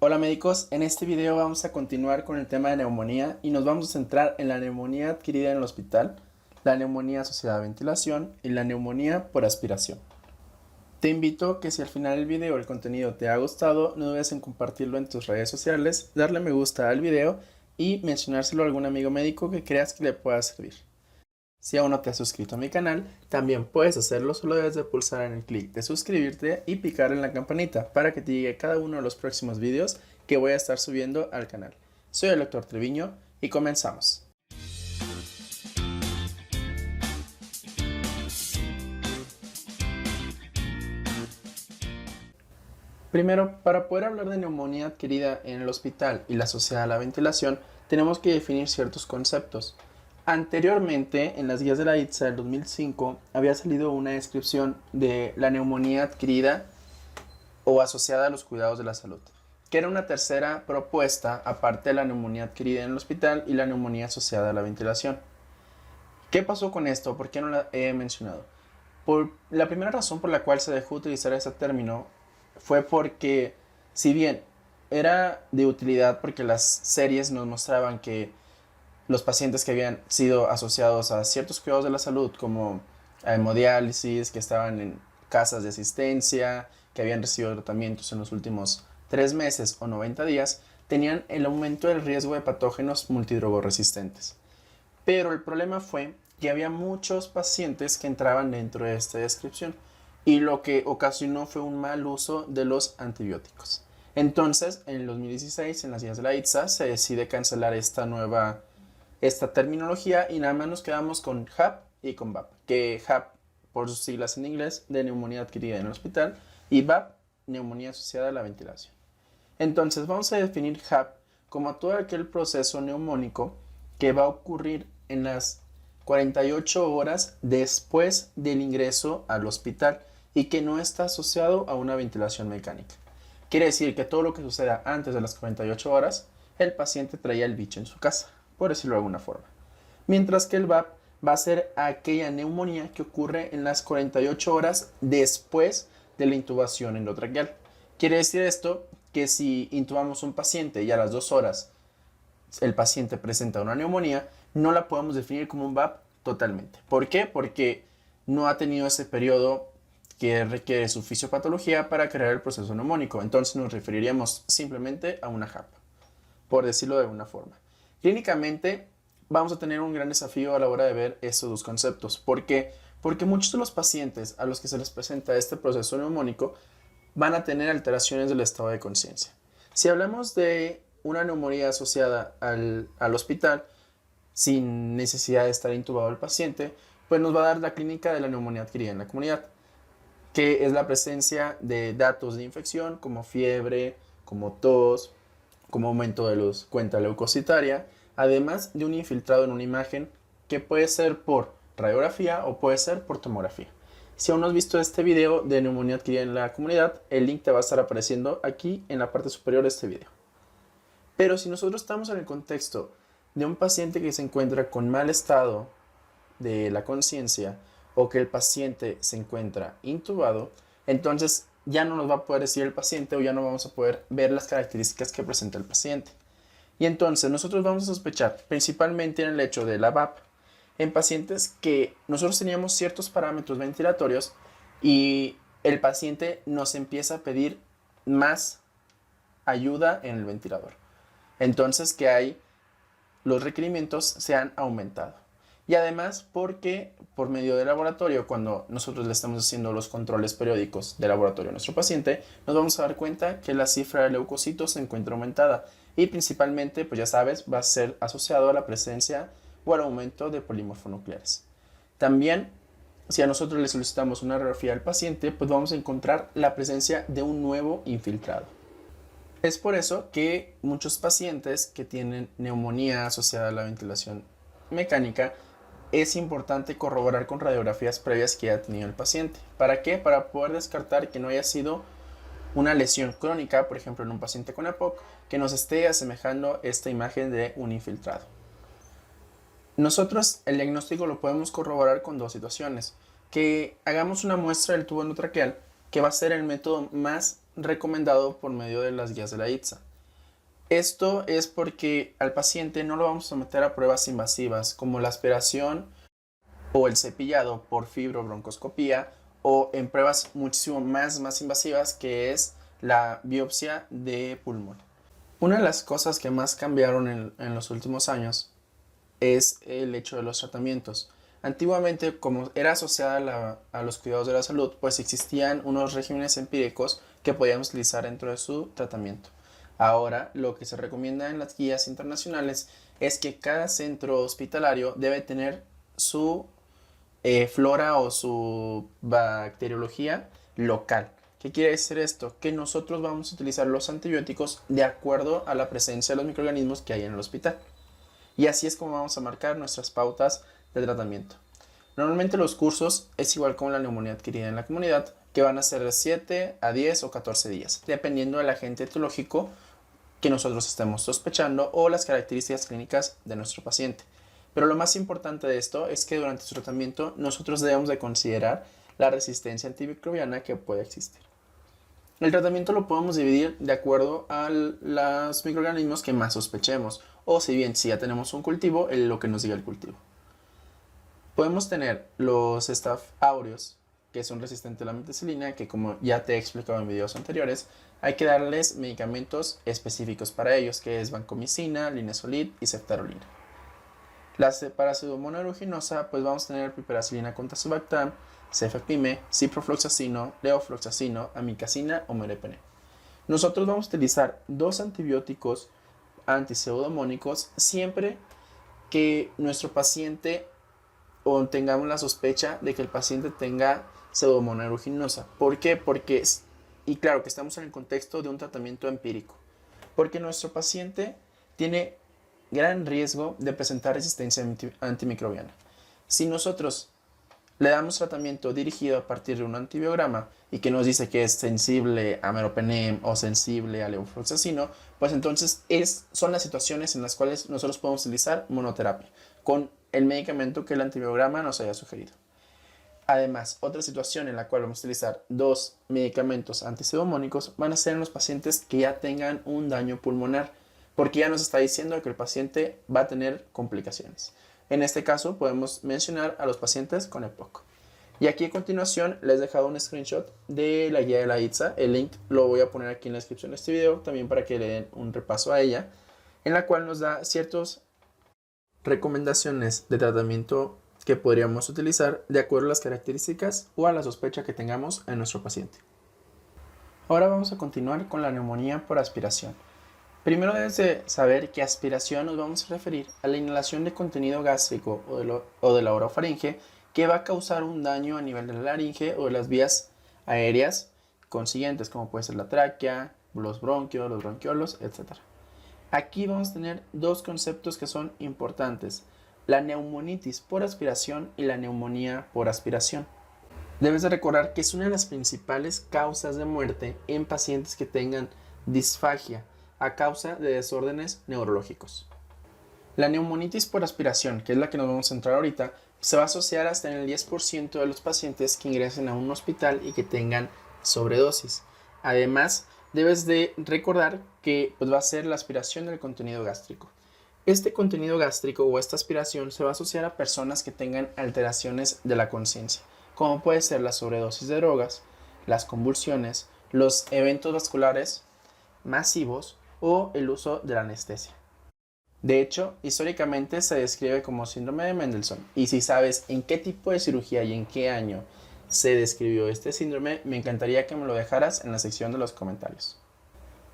Hola médicos, en este video vamos a continuar con el tema de neumonía y nos vamos a centrar en la neumonía adquirida en el hospital, la neumonía asociada a ventilación y la neumonía por aspiración. Te invito que si al final del video el contenido te ha gustado, no dudes en compartirlo en tus redes sociales, darle me gusta al video y mencionárselo a algún amigo médico que creas que le pueda servir. Si aún no te has suscrito a mi canal, también puedes hacerlo, solo debes de pulsar en el clic de suscribirte y picar en la campanita para que te llegue cada uno de los próximos videos que voy a estar subiendo al canal. Soy el Dr. Treviño y comenzamos. Primero, para poder hablar de neumonía adquirida en el hospital y la asociada a la ventilación, tenemos que definir ciertos conceptos. Anteriormente, en las guías de la ITSA del 2005, había salido una descripción de la neumonía adquirida o asociada a los cuidados de la salud, que era una tercera propuesta aparte de la neumonía adquirida en el hospital y la neumonía asociada a la ventilación. ¿Qué pasó con esto? ¿Por qué no la he mencionado? La primera razón por la cual se dejó utilizar ese término fue porque, si bien era de utilidad porque las series nos mostraban que los pacientes que habían sido asociados a ciertos cuidados de la salud, como hemodiálisis, que estaban en casas de asistencia, que habían recibido tratamientos en los últimos 3 meses o 90 días, tenían el aumento del riesgo de patógenos multidrogoresistentes. Pero el problema fue que había muchos pacientes que entraban dentro de esta descripción y lo que ocasionó fue un mal uso de los antibióticos. Entonces, en el 2016, en las guías de la ITSA, se decide cancelar esta terminología y nada más nos quedamos con HAP y con VAP, que HAP por sus siglas en inglés de neumonía adquirida en el hospital y VAP, neumonía asociada a la ventilación. Entonces vamos a definir HAP como todo aquel proceso neumónico que va a ocurrir en las 48 horas después del ingreso al hospital y que no está asociado a una ventilación mecánica. Quiere decir que todo lo que suceda antes de las 48 horas, el paciente traía el bicho en su casa, por decirlo de alguna forma. Mientras que el VAP va a ser aquella neumonía que ocurre en las 48 horas después de la intubación endotraqueal. Quiere decir esto que si intubamos un paciente y a las 2 horas el paciente presenta una neumonía, no la podemos definir como un VAP totalmente. ¿Por qué? Porque no ha tenido ese periodo que requiere su fisiopatología para crear el proceso neumónico. Entonces nos referiríamos simplemente a una HAP, por decirlo de alguna forma. Clínicamente vamos a tener un gran desafío a la hora de ver estos dos conceptos. ¿Por qué? Porque muchos de los pacientes a los que se les presenta este proceso neumónico van a tener alteraciones del estado de conciencia. Si hablamos de una neumonía asociada al hospital sin necesidad de estar intubado el paciente, pues nos va a dar la clínica de la neumonía adquirida en la comunidad, que es la presencia de datos de infección como fiebre, como tos, como aumento de la cuenta leucocitaria, además de un infiltrado en una imagen que puede ser por radiografía o puede ser por tomografía. Si aún no has visto este video de neumonía adquirida en la comunidad, el link te va a estar apareciendo aquí en la parte superior de este video. Pero si nosotros estamos en el contexto de un paciente que se encuentra con mal estado de la conciencia o que el paciente se encuentra intubado, entonces ya no nos va a poder decir el paciente o ya no vamos a poder ver las características que presenta el paciente. Y entonces nosotros vamos a sospechar principalmente en el hecho de la VAP en pacientes que nosotros teníamos ciertos parámetros ventilatorios y el paciente nos empieza a pedir más ayuda en el ventilador. Entonces los requerimientos se han aumentado. Y además porque por medio del laboratorio, cuando nosotros le estamos haciendo los controles periódicos de laboratorio a nuestro paciente, nos vamos a dar cuenta que la cifra de leucocitos se encuentra aumentada y principalmente, pues ya sabes, va a ser asociado a la presencia o al aumento de polimorfonucleares. También, si a nosotros le solicitamos una radiografía al paciente, pues vamos a encontrar la presencia de un nuevo infiltrado. Es por eso que muchos pacientes que tienen neumonía asociada a la ventilación mecánica es importante corroborar con radiografías previas que haya tenido el paciente. ¿Para qué? Para poder descartar que no haya sido una lesión crónica, por ejemplo en un paciente con EPOC, que nos esté asemejando esta imagen de un infiltrado. Nosotros el diagnóstico lo podemos corroborar con dos situaciones. Que hagamos una muestra del tubo endotraqueal, que va a ser el método más recomendado por medio de las guías de la ITSA. Esto es porque al paciente no lo vamos a someter a pruebas invasivas como la aspiración o el cepillado por fibrobroncoscopía o en pruebas muchísimo más invasivas que es la biopsia de pulmón. Una de las cosas que más cambiaron en los últimos años es el hecho de los tratamientos. Antiguamente, como era asociada a los cuidados de la salud, pues existían unos regímenes empíricos que podíamos utilizar dentro de su tratamiento. Ahora, lo que se recomienda en las guías internacionales es que cada centro hospitalario debe tener su flora o su bacteriología local. ¿Qué quiere decir esto? Que nosotros vamos a utilizar los antibióticos de acuerdo a la presencia de los microorganismos que hay en el hospital. Y así es como vamos a marcar nuestras pautas de tratamiento. Normalmente los cursos es igual como la neumonía adquirida en la comunidad, que van a ser de 7 a 10 o 14 días, dependiendo del agente etiológico que nosotros estemos sospechando o las características clínicas de nuestro paciente. Pero lo más importante de esto es que durante su tratamiento nosotros debemos de considerar la resistencia antimicrobiana que puede existir. El tratamiento lo podemos dividir de acuerdo a los microorganismos que más sospechemos, o si ya tenemos un cultivo, lo que nos diga el cultivo. Podemos tener los Staph aureus, que son resistentes a la amoxicilina, que como ya te he explicado en videos anteriores, hay que darles medicamentos específicos para ellos, que es vancomicina, linezolid y ceftarolina. La para Pseudomonas aeruginosa, pues vamos a tener piperacilina con tazobactam, cefepime, ciprofloxacino, levofloxacino, amikacina o meropenem. Nosotros vamos a utilizar dos antibióticos antipseudomónicos siempre que nuestro paciente o tengamos la sospecha de que el paciente tenga Pseudomonas aeruginosa. ¿Por qué? Porque, y claro que estamos en el contexto de un tratamiento empírico, porque nuestro paciente tiene gran riesgo de presentar resistencia antimicrobiana. Si nosotros le damos tratamiento dirigido a partir de un antibiograma y que nos dice que es sensible a meropenem o sensible a levofloxacino, pues entonces son las situaciones en las cuales nosotros podemos utilizar monoterapia con el medicamento que el antibiograma nos haya sugerido. Además, otra situación en la cual vamos a utilizar dos medicamentos antipseudomónicos van a ser en los pacientes que ya tengan un daño pulmonar, porque ya nos está diciendo que el paciente va a tener complicaciones. En este caso podemos mencionar a los pacientes con EPOC. Y aquí a continuación les he dejado un screenshot de la guía de la ITSA. El link lo voy a poner aquí en la descripción de este video también para que le den un repaso a ella, en la cual nos da ciertas recomendaciones de tratamiento que podríamos utilizar de acuerdo a las características o a la sospecha que tengamos en nuestro paciente. Ahora vamos a continuar con la neumonía por aspiración. Primero debes de saber que aspiración nos vamos a referir a la inhalación de contenido gástrico o de la orofaringe que va a causar un daño a nivel de la laringe o de las vías aéreas consiguientes, como puede ser la tráquea, los bronquios, los bronquiolos, etc. Aquí vamos a tener dos conceptos que son importantes: la neumonitis por aspiración y la neumonía por aspiración. Debes de recordar que es una de las principales causas de muerte en pacientes que tengan disfagia a causa de desórdenes neurológicos. La neumonitis por aspiración, que es la que nos vamos a centrar ahorita, se va a asociar hasta en el 10% de los pacientes que ingresen a un hospital y que tengan sobredosis. Además, debes de recordar que va a ser la aspiración del contenido gástrico. Este contenido gástrico o esta aspiración se va a asociar a personas que tengan alteraciones de la conciencia, como puede ser la sobredosis de drogas, las convulsiones, los eventos vasculares masivos o el uso de la anestesia. De hecho, históricamente se describe como síndrome de Mendelssohn, y si sabes en qué tipo de cirugía y en qué año se describió este síndrome, me encantaría que me lo dejaras en la sección de los comentarios.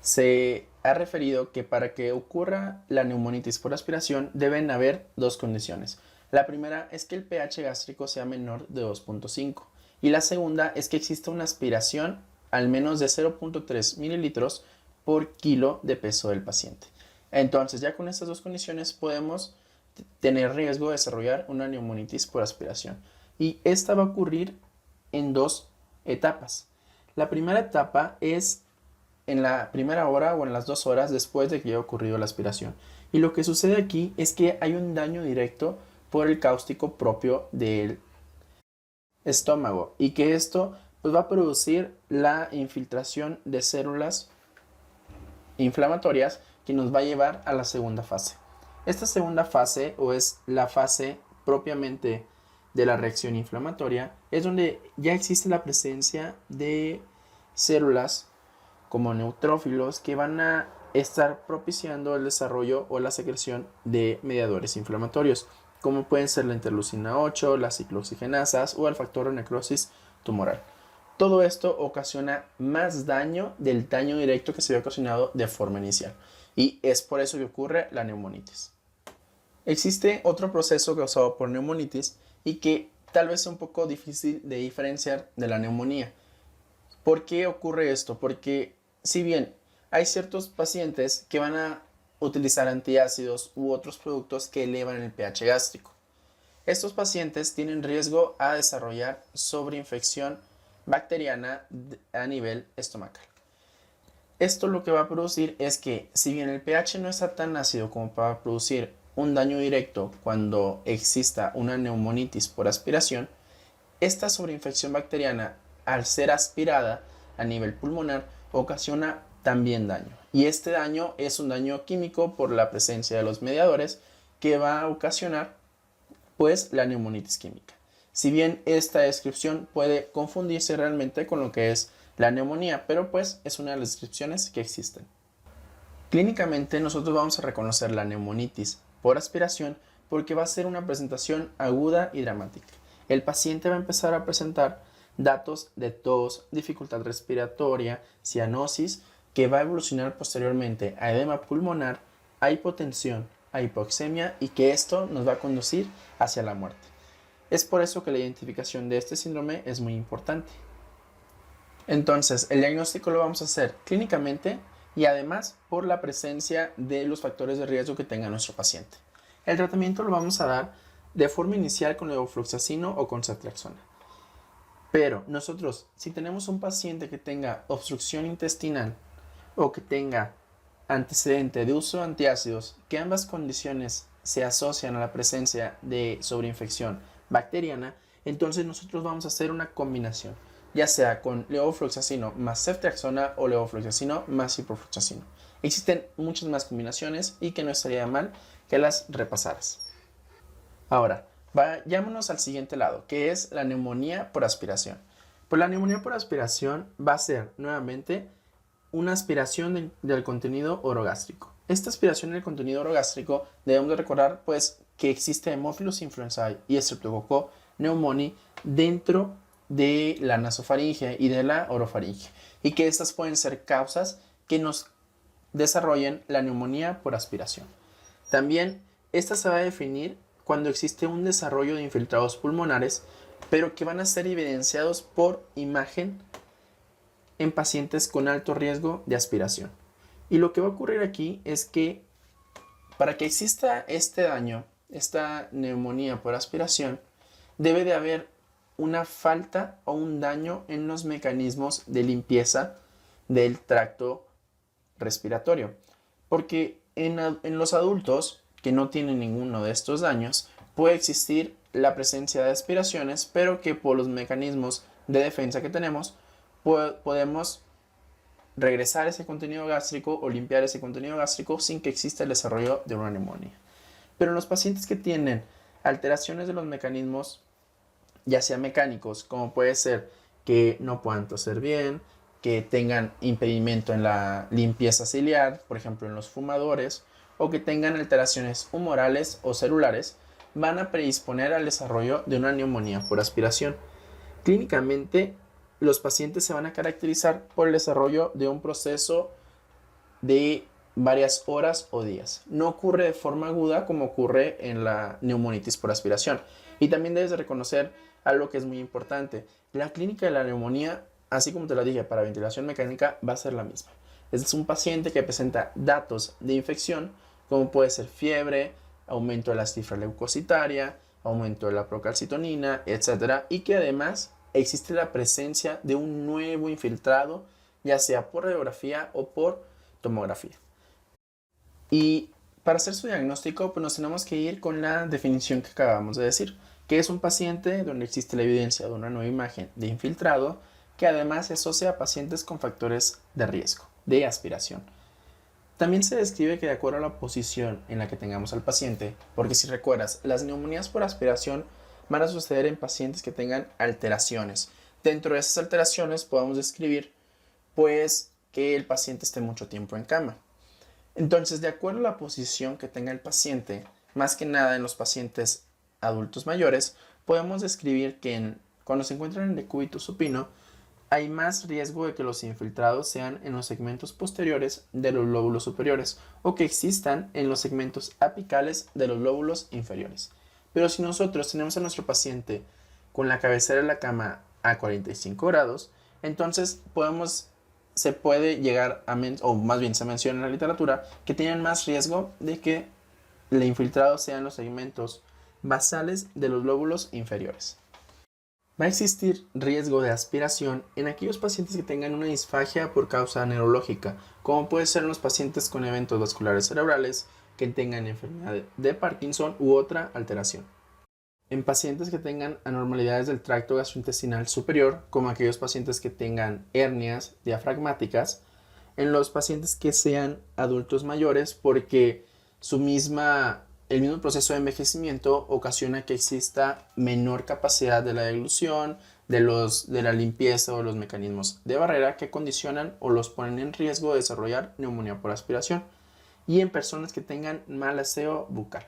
Se ha referido que para que ocurra la neumonitis por aspiración deben haber dos condiciones. La primera es que el pH gástrico sea menor de 2.5 y la segunda es que exista una aspiración al menos de 0.3 mililitros por kilo de peso del paciente. Entonces, ya con estas dos condiciones podemos tener riesgo de desarrollar una neumonitis por aspiración. Y esta va a ocurrir en dos etapas. La primera etapa es en la primera hora o en las 2 horas después de que haya ocurrido la aspiración. Y lo que sucede aquí es que hay un daño directo por el cáustico propio del estómago y que esto va a producir la infiltración de células inflamatorias que nos va a llevar a la segunda fase. Esta segunda fase, o es la fase propiamente de la reacción inflamatoria, es donde ya existe la presencia de células como neutrófilos que van a estar propiciando el desarrollo o la secreción de mediadores inflamatorios, como pueden ser la interleucina 8, las ciclooxigenasas o el factor de necrosis tumoral. Todo esto ocasiona más daño del daño directo que se había ocasionado de forma inicial, y es por eso que ocurre la neumonitis. Existe otro proceso causado por neumonitis y que tal vez sea un poco difícil de diferenciar de la neumonía. ¿Por qué ocurre esto? Porque si bien hay ciertos pacientes que van a utilizar antiácidos u otros productos que elevan el pH gástrico, estos pacientes tienen riesgo a desarrollar sobreinfección bacteriana a nivel estomacal. Esto lo que va a producir es que, si bien el pH no está tan ácido como para producir un daño directo cuando exista una neumonitis por aspiración, esta sobreinfección bacteriana, al ser aspirada a nivel pulmonar, ocasiona también daño. Y este daño es un daño químico por la presencia de los mediadores que va a ocasionar, pues, la neumonitis química. Si bien esta descripción puede confundirse realmente con lo que es la neumonía, pero pues es una de las descripciones que existen. Clínicamente nosotros vamos a reconocer la neumonitis por aspiración porque va a ser una presentación aguda y dramática. El paciente va a empezar a presentar datos de tos, dificultad respiratoria, cianosis, que va a evolucionar posteriormente a edema pulmonar, a hipotensión, a hipoxemia, y que esto nos va a conducir hacia la muerte. Es por eso que la identificación de este síndrome es muy importante. Entonces, el diagnóstico lo vamos a hacer clínicamente y además por la presencia de los factores de riesgo que tenga nuestro paciente. El tratamiento lo vamos a dar de forma inicial con levofloxacino o con ceftriaxona. Pero nosotros, si tenemos un paciente que tenga obstrucción intestinal o que tenga antecedente de uso de antiácidos, que ambas condiciones se asocian a la presencia de sobreinfección bacteriana, entonces nosotros vamos a hacer una combinación, ya sea con levofloxacino más ceftriaxona o levofloxacino más ciprofloxacino. Existen muchas más combinaciones y que no estaría mal que las repasaras. Ahora, vayámonos al siguiente lado, que es la neumonía por aspiración. Pues la neumonía por aspiración va a ser nuevamente una aspiración del contenido orogástrico. Esta aspiración del contenido orogástrico debemos de recordar pues que existe Haemophilus influenzae y Streptococcus pneumoniae dentro de la nasofaringe y de la orofaringe, y que estas pueden ser causas que nos desarrollen la neumonía por aspiración. También esta se va a definir cuando existe un desarrollo de infiltrados pulmonares, pero que van a ser evidenciados por imagen en pacientes con alto riesgo de aspiración. Y lo que va a ocurrir aquí es que para que exista este daño, esta neumonía por aspiración, debe de haber una falta o un daño en los mecanismos de limpieza del tracto respiratorio. Porque en los adultos que no tienen ninguno de estos daños, puede existir la presencia de aspiraciones, pero que por los mecanismos de defensa que tenemos, podemos regresar ese contenido gástrico o limpiar ese contenido gástrico sin que exista el desarrollo de una neumonía. Pero en los pacientes que tienen alteraciones de los mecanismos, ya sea mecánicos, como puede ser que no puedan toser bien, que tengan impedimento en la limpieza ciliar, por ejemplo en los fumadores, o que tengan alteraciones humorales o celulares, van a predisponer al desarrollo de una neumonía por aspiración. Clínicamente, los pacientes se van a caracterizar por el desarrollo de un proceso de varias horas o días. No ocurre de forma aguda como ocurre en la neumonitis por aspiración. Y también debes de reconocer algo que es muy importante. La clínica de la neumonía, así como te lo dije, para ventilación mecánica va a ser la misma. Es un paciente que presenta datos de infección, como puede ser fiebre, aumento de la cifra leucocitaria, aumento de la procalcitonina, etc. Y que además existe la presencia de un nuevo infiltrado, ya sea por radiografía o por tomografía. Y para hacer su diagnóstico, pues nos tenemos que ir con la definición que acabamos de decir, que es un paciente donde existe la evidencia de una nueva imagen de infiltrado, que además se asocia a pacientes con factores de riesgo de aspiración. También se describe que de acuerdo a la posición en la que tengamos al paciente, porque si recuerdas, las neumonías por aspiración van a suceder en pacientes que tengan alteraciones. Dentro de esas alteraciones podemos describir pues que el paciente esté mucho tiempo en cama. Entonces, de acuerdo a la posición que tenga el paciente, más que nada en los pacientes adultos mayores, podemos describir que cuando se encuentran en decúbito supino, hay más riesgo de que los infiltrados sean en los segmentos posteriores de los lóbulos superiores o que existan en los segmentos apicales de los lóbulos inferiores. Pero si nosotros tenemos a nuestro paciente con la cabecera de la cama a 45 grados, entonces se puede llegar a, o más bien se menciona en la literatura, que tienen más riesgo de que el infiltrado sean los segmentos basales de los lóbulos inferiores. Va a existir riesgo de aspiración en aquellos pacientes que tengan una disfagia por causa neurológica, como puede ser en los pacientes con eventos vasculares cerebrales que tengan enfermedad de Parkinson u otra alteración. En pacientes que tengan anormalidades del tracto gastrointestinal superior, como aquellos pacientes que tengan hernias diafragmáticas, en los pacientes que sean adultos mayores, porque el mismo proceso de envejecimiento ocasiona que exista menor capacidad de la deglución, de la limpieza o los mecanismos de barrera que condicionan o los ponen en riesgo de desarrollar neumonía por aspiración, y en personas que tengan mal aseo bucal,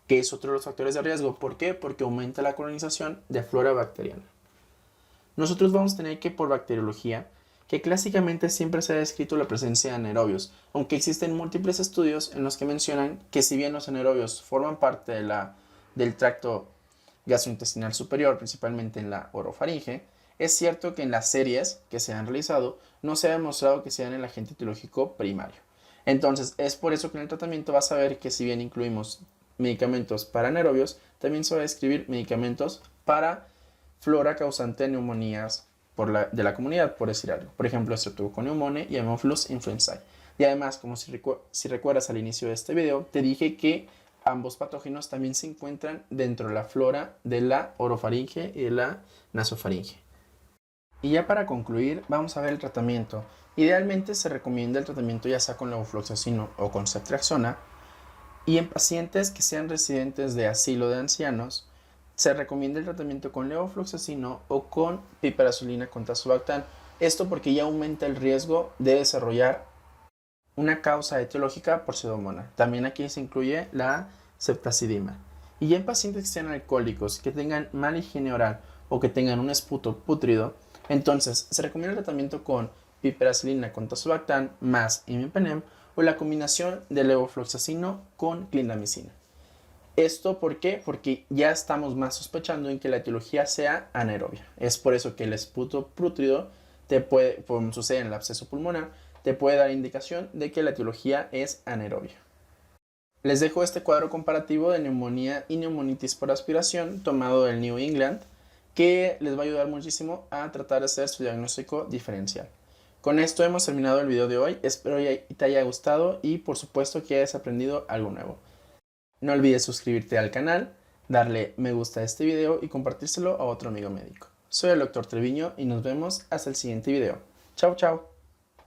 que es otro de los factores de riesgo. ¿Por qué? Porque aumenta la colonización de flora bacteriana. Nosotros vamos a tener que, por bacteriología, que clásicamente siempre se ha descrito la presencia de anaerobios, aunque existen múltiples estudios en los que mencionan que si bien los anaerobios forman parte del tracto gastrointestinal superior, principalmente en la orofaringe, es cierto que en las series que se han realizado no se ha demostrado que sean el agente etiológico primario. Entonces, es por eso que en el tratamiento vas a ver que si bien incluimos medicamentos para anaerobios, también se va a describir medicamentos para flora causante de neumonías de la comunidad, por decir algo. Por ejemplo, Streptococcus pneumoniae y Haemophilus influenzae. Y además, como si recuerdas al inicio de este video, te dije que ambos patógenos también se encuentran dentro de la flora de la orofaringe y de la nasofaringe. Y ya para concluir, vamos a ver el tratamiento. Idealmente se recomienda el tratamiento ya sea con levofloxacino o con ceftriaxona. Y en pacientes que sean residentes de asilo de ancianos, se recomienda el tratamiento con levofloxacino o con piperazolina con tazobactam. Esto porque ya aumenta el riesgo de desarrollar una causa etiológica por pseudomonas. También aquí se incluye la ceftazidima. Y ya en pacientes que sean alcohólicos, que tengan mala higiene oral o que tengan un esputo pútrido, entonces se recomienda el tratamiento con piperazolina con tazobactam más imipenem o la combinación de levofloxacino con clindamicina. ¿Esto por qué? Porque ya estamos más sospechando en que la etiología sea anaerobia. Es por eso que el esputo pútrido como sucede en el absceso pulmonar, te puede dar indicación de que la etiología es anaerobia. Les dejo este cuadro comparativo de neumonía y neumonitis por aspiración tomado del New England, que les va a ayudar muchísimo a tratar de hacer su diagnóstico diferencial. Con esto hemos terminado el video de hoy, espero que te haya gustado y por supuesto que hayas aprendido algo nuevo. No olvides suscribirte al canal, darle me gusta a este video y compartírselo a otro amigo médico. Soy el Dr. Treviño y nos vemos hasta el siguiente video. Chao, chao.